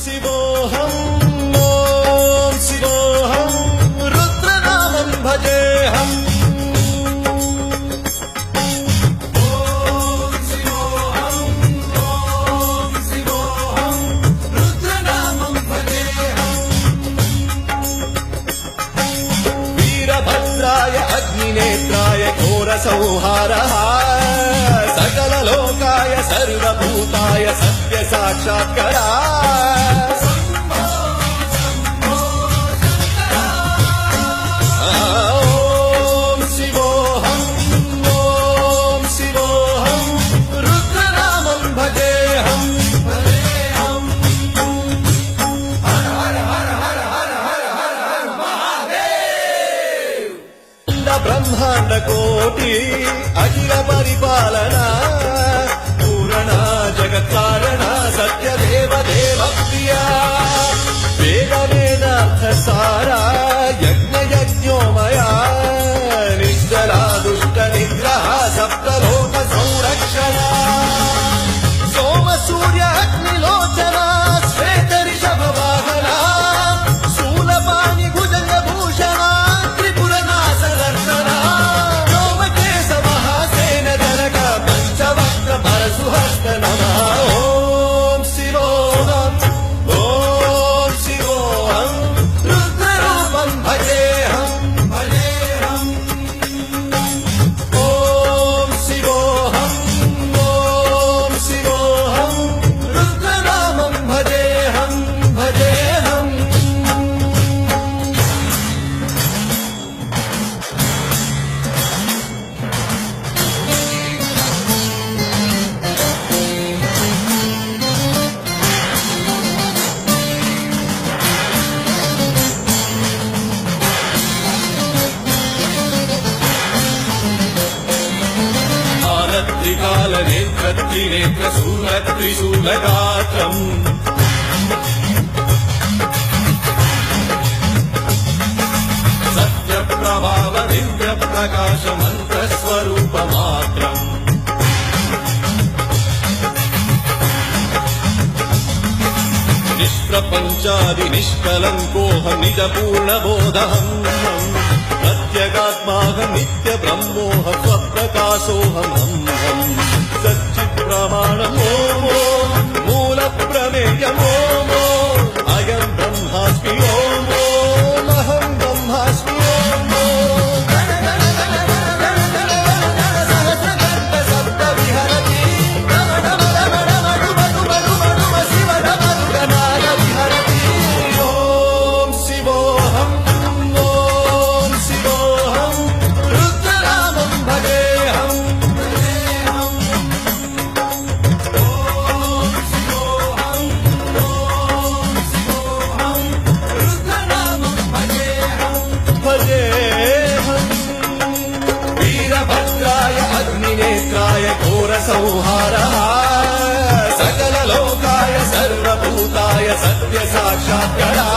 शिवोऽहं ॐ शिवोऽहं रुद्रनामं भजेऽहम् वीरभद्राय अग्निनेत्राय घोरसंहारः सकललोकाय सर्वभूताय सत्यसाक्षात्करा ॐ शिवोऽहं ॐ शिवोऽहं रुद्रनामं भजेऽहम् ब्रह्मांड कोटि अखिल परिपालना पूर्ण जगत्कारण सत्यदेव देव प्रिया वेद वेदार्थ सारा यज्ञ यज्ञोमया निश्चला दुष्ट निग्रह सप्तलोक संरक्षणा सोम सूर्य अग्निलोचना श्वेत ऋषभ वाहना शूलपाणि भुजंग भूषणा सुहस्त नमः ॐ शिवोऽहं ॐ शिवोऽहं रुद्ररूपं भजेऽहम् ॐ शिवोऽहं ॐ शिवोऽहं रुद्रनामं भजेऽहम् त्रिकाल नेत्र त्रिनेत्र शूल त्रिशूलगात्रम् सत्य प्रभाव दिव्य प्रकाश मंत्र स्वरूप मात्रम् निष्प्रपंचादि निष्कलंकोऽहं निज पूर्ण बोधहम् प्रत्यगात्माहं नित्य ब्रह्मोऽहं स्वप्रकाशोऽहम् सच्चित् प्रमाणम् ॐ मूल प्रमेयम् ॐ अयं ब्रह्मास्मि ॐ अहं ब्रह्मास्मि वीरभद्राय अग्निनेत्राय घोरसंहारः सकललोकाय सर्वभूताय सत्यसाक्षात्करा